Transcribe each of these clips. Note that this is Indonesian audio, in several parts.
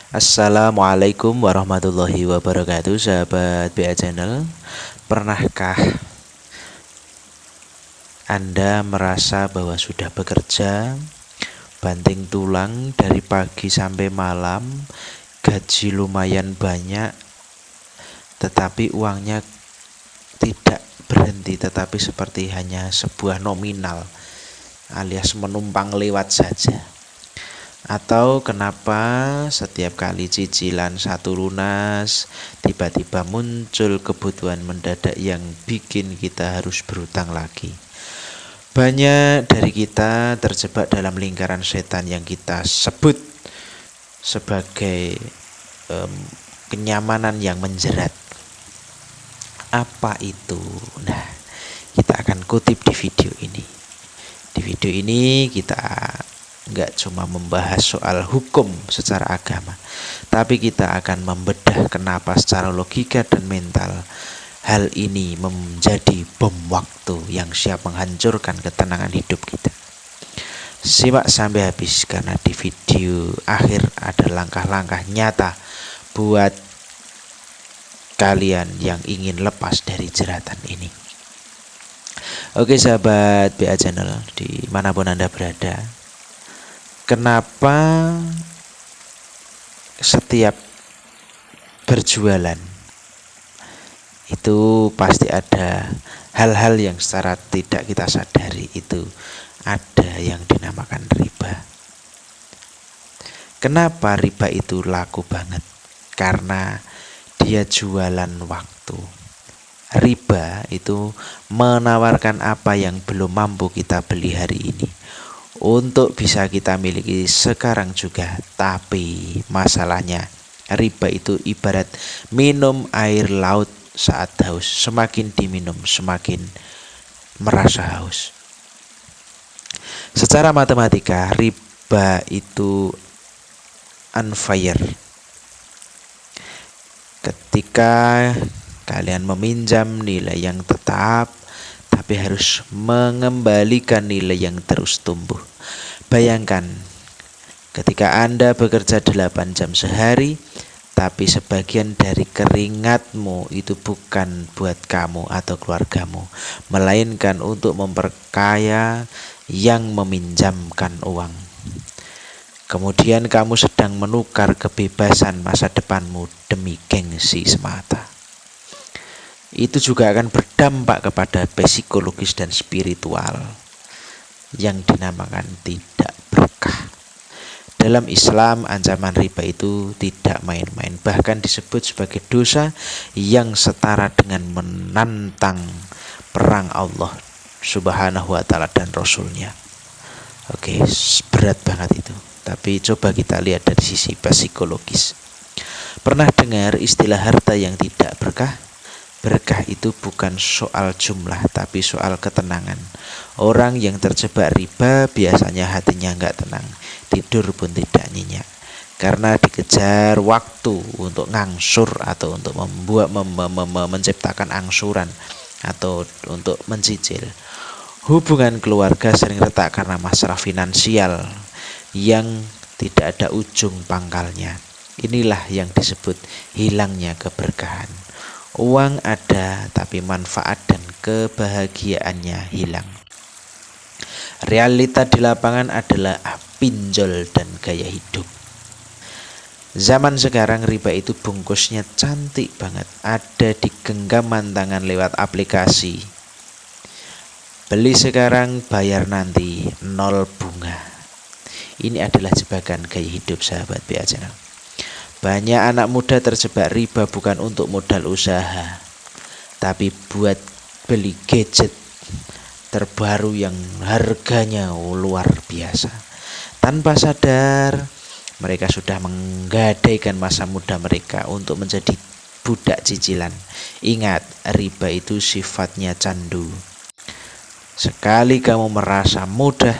Assalamualaikum warahmatullahi wabarakatuh, sahabat BA Channel. Pernahkah Anda merasa bahwa sudah bekerja banting tulang dari pagi sampai malam, gaji lumayan banyak, tetapi uangnya tidak berhenti, tetapi seperti hanya sebuah nominal alias menumpang lewat saja? Atau kenapa setiap kali cicilan satu lunas, tiba-tiba muncul kebutuhan mendadak yang bikin kita harus berutang lagi? Banyak dari kita terjebak dalam lingkaran setan yang kita sebut sebagai em, kenyamanan yang menjerat. Apa itu? Nah, kita akan kutip di video ini. Di video ini kita nggak cuma membahas soal hukum secara agama, tapi kita akan membedah kenapa secara logika dan mental hal ini menjadi bom waktu yang siap menghancurkan ketenangan hidup kita. Simak sampai habis karena di video akhir ada langkah-langkah nyata buat kalian yang ingin lepas dari jeratan ini. Oke sahabat BA Channel, dimanapun Anda berada, kenapa setiap berjualan itu pasti ada hal-hal yang secara tidak kita sadari itu ada yang dinamakan riba. Kenapa riba itu laku banget? Karena dia jualan waktu. Riba itu menawarkan apa yang belum mampu kita beli hari ini untuk bisa kita miliki sekarang juga. Tapi masalahnya riba itu ibarat minum air laut saat haus. Semakin diminum semakin merasa haus. Secara matematika riba itu unfair. Ketika kalian meminjam nilai yang tetap tapi harus mengembalikan nilai yang terus tumbuh. Bayangkan ketika Anda bekerja 8 jam sehari, tapi sebagian dari keringatmu itu bukan buat kamu atau keluargamu, melainkan untuk memperkaya yang meminjamkan uang. Kemudian kamu sedang menukar kebebasan masa depanmu demi gengsi semata. Itu juga akan berdampak kepada psikologis dan spiritual yang dinamakan tidak berkah. Dalam Islam, ancaman riba itu tidak main-main, bahkan disebut sebagai dosa yang setara dengan menantang perang Allah Subhanahu wa ta'ala dan Rasulnya. Oke, berat banget itu. Tapi coba kita lihat dari sisi psikologis. Pernah dengar istilah harta yang tidak berkah? Berkah itu bukan soal jumlah, tapi soal ketenangan. Orang yang terjebak riba biasanya hatinya nggak tenang, tidur pun tidak nyenyak, karena dikejar waktu untuk ngangsur atau untuk menciptakan angsuran atau untuk mencicil. Hubungan keluarga sering retak karena masalah finansial yang tidak ada ujung pangkalnya. Inilah yang disebut hilangnya keberkahan. Uang ada, tapi manfaat dan kebahagiaannya hilang. Realita di lapangan adalah pinjol dan gaya hidup. Zaman sekarang riba itu bungkusnya cantik banget, ada di genggaman tangan lewat aplikasi. Beli sekarang, bayar nanti, 0 bunga. Ini adalah jebakan gaya hidup sahabat BA Channel. Banyak anak muda terjebak riba bukan untuk modal usaha, tapi buat beli gadget terbaru yang harganya luar biasa. Tanpa sadar, mereka sudah menggadaikan masa muda mereka untuk menjadi budak cicilan. Ingat, riba itu sifatnya candu. Sekali kamu merasa mudah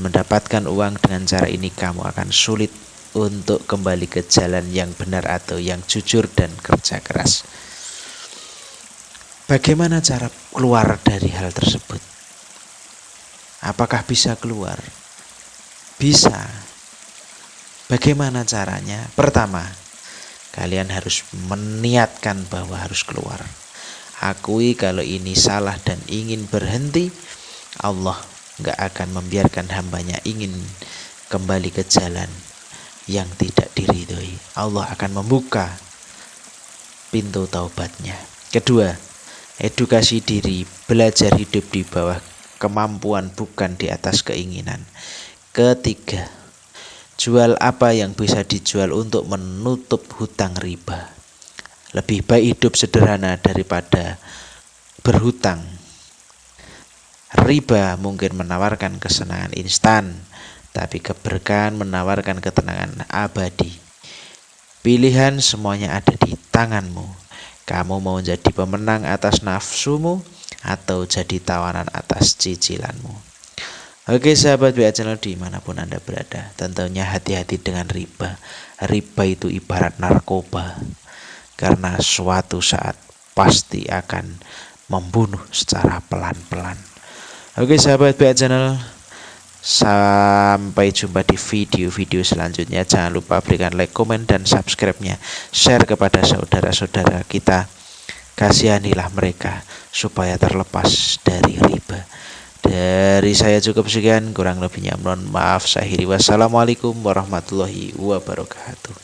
mendapatkan uang dengan cara ini, kamu akan sulit untuk kembali ke jalan yang benar atau yang jujur dan kerja keras. Bagaimana cara keluar dari hal tersebut? Apakah bisa keluar? Bisa. Bagaimana caranya? Pertama, kalian harus meniatkan bahwa harus keluar. Akui kalau ini salah dan ingin berhenti. Allah gak akan membiarkan hambanya ingin kembali ke jalan yang tidak diridhoi. Allah akan membuka pintu taubatnya. Kedua, edukasi diri, belajar hidup di bawah kemampuan bukan di atas keinginan. Ketiga, jual apa yang bisa dijual untuk menutup hutang riba. Lebih baik hidup sederhana daripada berhutang. Riba mungkin menawarkan kesenangan instan, tapi keberkahan menawarkan ketenangan abadi. Pilihan semuanya ada di tanganmu. Kamu mau jadi pemenang atas nafsumu atau jadi tawanan atas cicilanmu. Oke sahabat BA Channel dimanapun Anda berada, tentunya hati-hati dengan riba. Riba itu ibarat narkoba, karena suatu saat pasti akan membunuh secara pelan-pelan. Oke sahabat BA Channel, sampai jumpa di video-video selanjutnya. Jangan lupa berikan like, komen, dan subscribe-nya. Share kepada saudara-saudara kita. Kasihanilah mereka supaya terlepas dari riba. Dari saya cukup sekian, kurang lebihnya mohon maaf. Saya akhiri, wassalamualaikum warahmatullahi wabarakatuh.